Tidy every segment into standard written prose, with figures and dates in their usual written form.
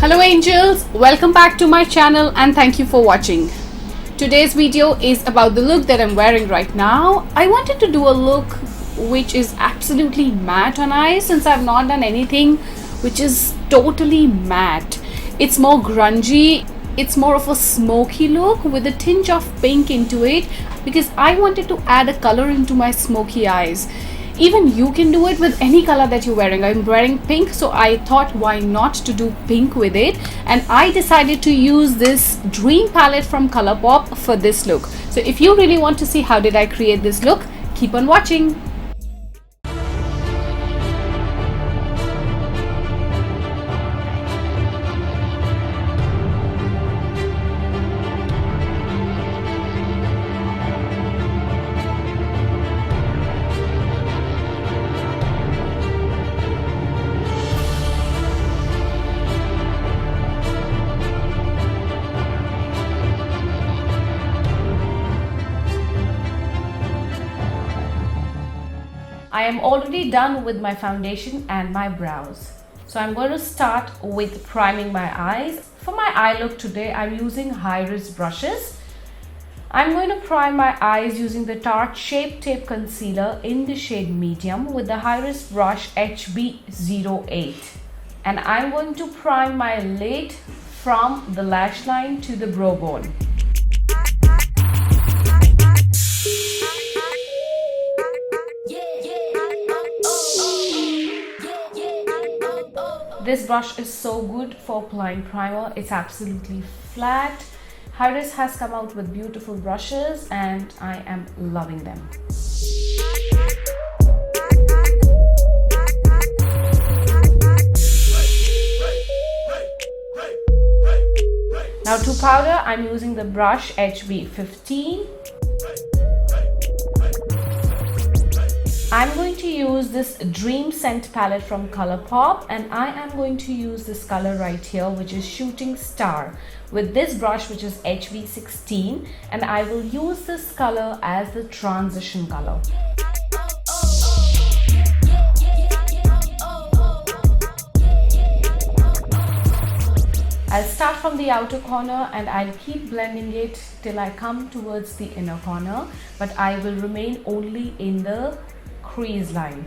Hello angels, welcome back to my channel and thank you for watching. Today's video is about the look that I'm wearing right now. I wanted to do a look which is absolutely matte on eyes since I've not done anything which is totally matte. It's more grungy, it's more of a smoky look with a tinge of pink into it because I wanted to add a color into my smoky eyes. Even you can do it with any color that you're wearing. I'm wearing pink, so I thought why not to do pink with it, and I decided to use this Dream palette from Colourpop for this look. So if you really want to see how did I create this look, keep on watching. I am already done with my foundation and my brows. So I'm going to start with priming my eyes. For my eye look today, I'm using high-ris brushes. I'm going to prime my eyes using the Tarte Shape Tape Concealer in the shade Medium with the high-ris brush HB08. And I'm going to prime my lid from the lash line to the brow bone. This brush is so good for applying primer. It's absolutely flat. High-ris has come out with beautiful brushes and I am loving them. Now to powder, I'm using the brush HB15. I'm going to use this Dream Scent palette from Colourpop, and I am going to use this color right here, which is Shooting Star, with this brush which is HB16, and I will use this color as the transition color. I'll start from the outer corner and I'll keep blending it till I come towards the inner corner, but I will remain only in the crease line.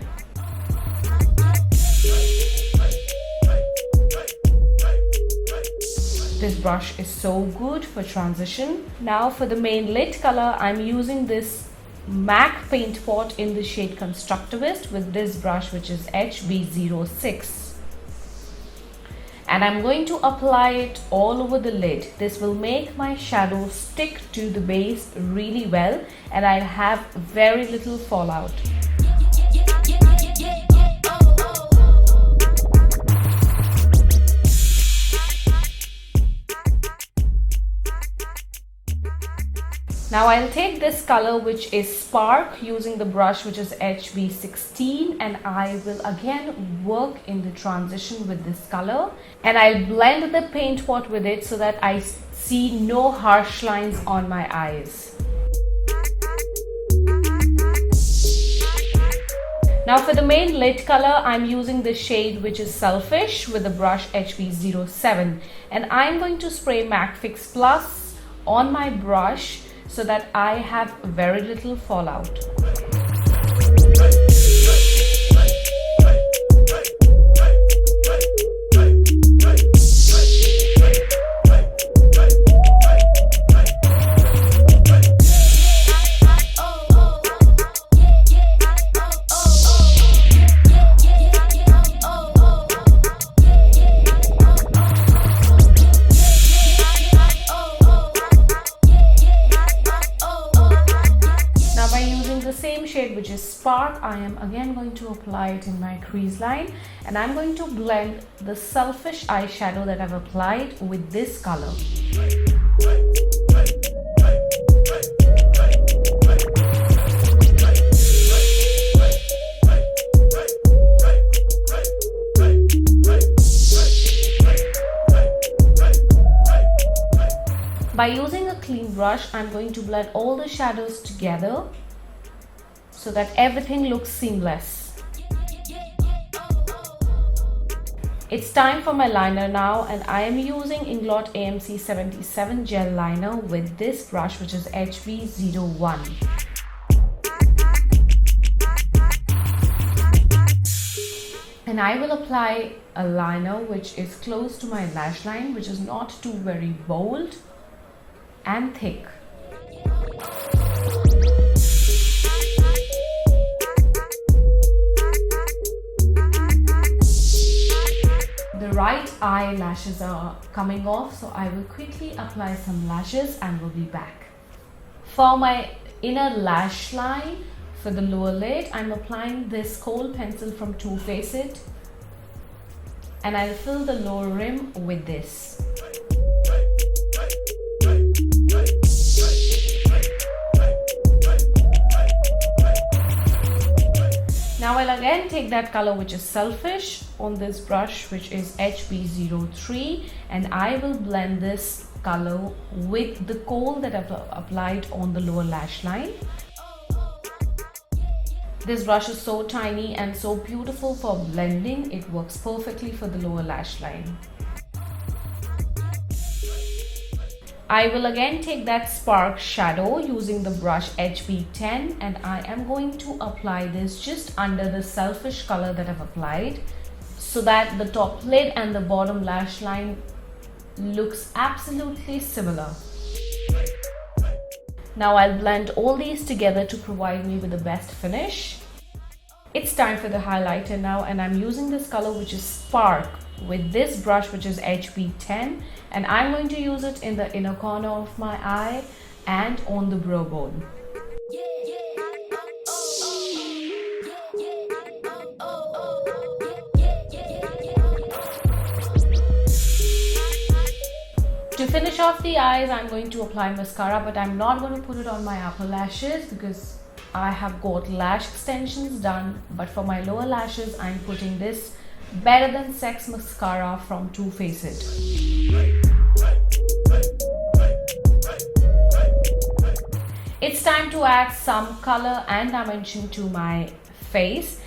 This brush is so good for transition. Now for the main lid color, I'm using this MAC paint pot in the shade Constructivist with this brush which is HB06. And I'm going to apply it all over the lid. This will make my shadow stick to the base really well and I'll have very little fallout. Now I'll take this color which is Spark using the brush which is HB16 and I will again work in the transition with this color and I'll blend the paint pot with it so that I see no harsh lines on my eyes. Now for the main lid color, I'm using the shade which is Selfish with the brush HB07 and I'm going to spray MAC Fix Plus on my brush so that I have very little fallout. Shade which is Spark, I am again going to apply it in my crease line and I'm going to blend the Selfish eyeshadow that I've applied with this color. By using a clean brush, I'm going to blend all the shadows together so that everything looks seamless. It's time for my liner now, and I am using Inglot AMC 77 gel liner with this brush, which is HB01. And I will apply a liner which is close to my lash line, which is not too very bold and thick. The right eyelashes are coming off, so I will quickly apply some lashes and will be back. For my inner lash line, for the lower lid, I'm applying this kohl pencil from Too Faced, and I'll fill the lower rim with this. Now I'll again take that color which is Selfish on this brush, which is HB03, and I will blend this color with the kohl that I've applied on the lower lash line. This brush is so tiny and so beautiful for blending. It works perfectly for the lower lash line. I will again take that Spark shadow using the brush HB10, and I am going to apply this just under the Selfish color that I've applied, so that the top lid and the bottom lash line looks absolutely similar. Now I'll blend all these together to provide me with the best finish. It's time for the highlighter now, and I'm using this color which is Spark with this brush, which is HB10, and I'm going to use it in the inner corner of my eye and on the brow bone. To finish off the eyes, I'm going to apply mascara, but I'm not going to put it on my upper lashes because I have got lash extensions done. But for my lower lashes, I'm putting this Better Than Sex mascara from Too Faced. It's time to add some color and dimension to my face.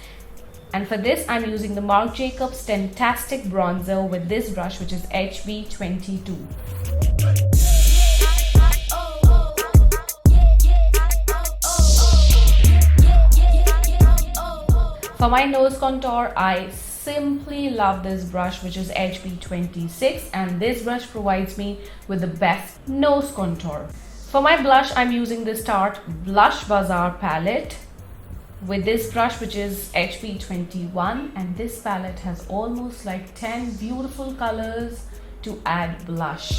And for this, I'm using the Marc Jacobs Fantastic Bronzer with this brush, which is HB22. For my nose contour, I simply love this brush, which is HB26, and this brush provides me with the best nose contour. For my blush, I'm using this Tarte Blush Bazaar palette with this brush, which is HB21, and this palette has almost like 10 beautiful colors to add blush.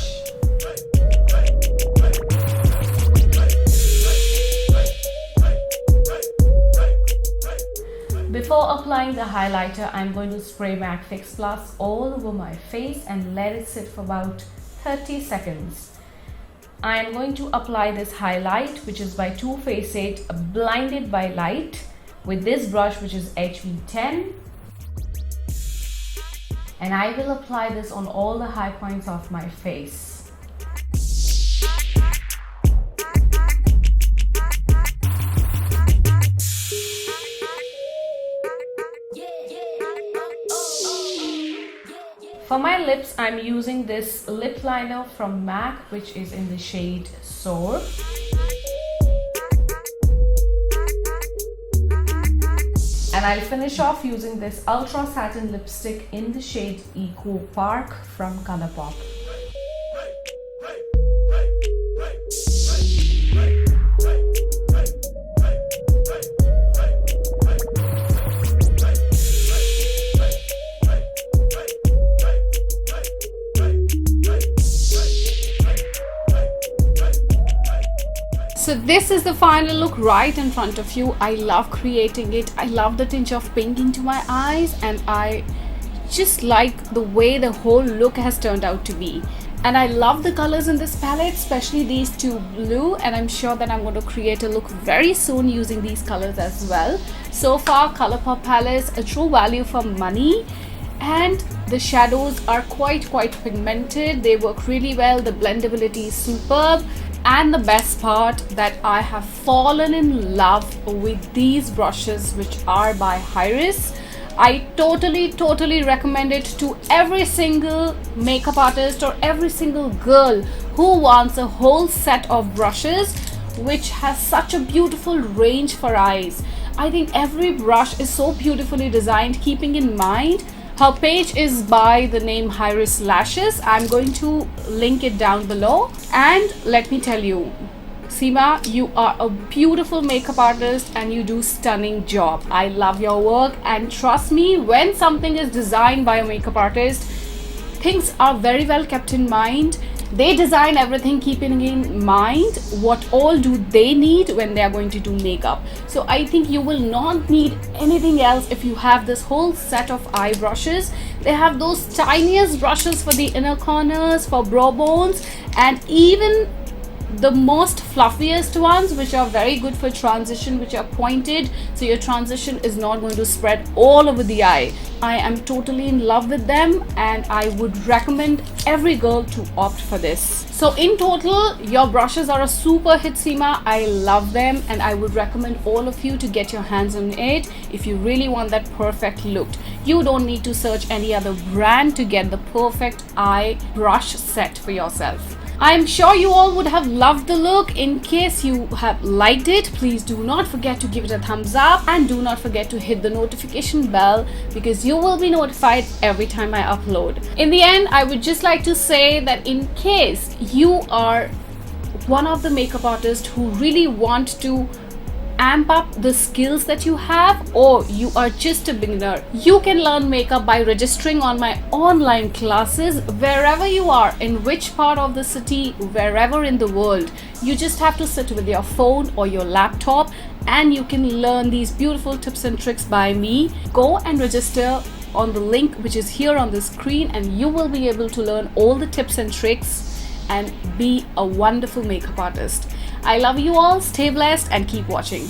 Before applying the highlighter, I'm going to spray MAC Fix Plus all over my face and let it sit for about 30 seconds. I am going to apply this highlight, which is by Too Faced Blinded by Light, with this brush, which is HB10. And I will apply this on all the high points of my face. For my lips, I'm using this lip liner from MAC, which is in the shade Soar. And I'll finish off using this Ultra Satin lipstick in the shade Eco Park from Colourpop. So this is the final look right in front of you. I love creating it. I love the tinge of pink into my eyes, and I just like the way the whole look has turned out to be. And I love the colors in this palette, especially these two blue, and I'm sure that I'm going to create a look very soon using these colors as well. So far, Colourpop palettes, a true value for money. And the shadows are quite pigmented. They work really well. The blendability is superb. And the best part, that I have fallen in love with these brushes, which are by Iris. I totally recommend it to every single makeup artist or every single girl who wants a whole set of brushes which has such a beautiful range for eyes. I think every brush is so beautifully designed, keeping in mind her page is by the name Iris Lashes. I'm going to link it down below. And let me tell you, Seema, you are a beautiful makeup artist and you do stunning job. I love your work, and trust me, when something is designed by a makeup artist, things are very well kept in mind. They design everything keeping in mind what all do they need when they are going to do makeup. So I think you will not need anything else if you have this whole set of eye brushes. They have those tiniest brushes for the inner corners, for brow bones, and even the most fluffiest ones, which are very good for transition, which are pointed, so your transition is not going to spread all over the eye. I am totally in love with them, and I would recommend every girl to opt for this. So in total, your brushes are a super hit, Seema. I love them, and I would recommend all of you to get your hands on it if you really want that perfect look. You don't need to search any other brand to get the perfect eye brush set for yourself. I'm sure you all would have loved the look. In case you have liked it, please do not forget to give it a thumbs up, and do not forget to hit the notification bell because you will be notified every time I upload. In the end, I would just like to say that in case you are one of the makeup artists who really want to amp up the skills that you have, or you are just a beginner, you can learn makeup by registering on my online classes wherever you are, in which part of the city, wherever in the world. You just have to sit with your phone or your laptop and you can learn these beautiful tips and tricks by me. Go and register on the link which is here on the screen, and you will be able to learn all the tips and tricks and be a wonderful makeup artist. I love you all, stay blessed and keep watching.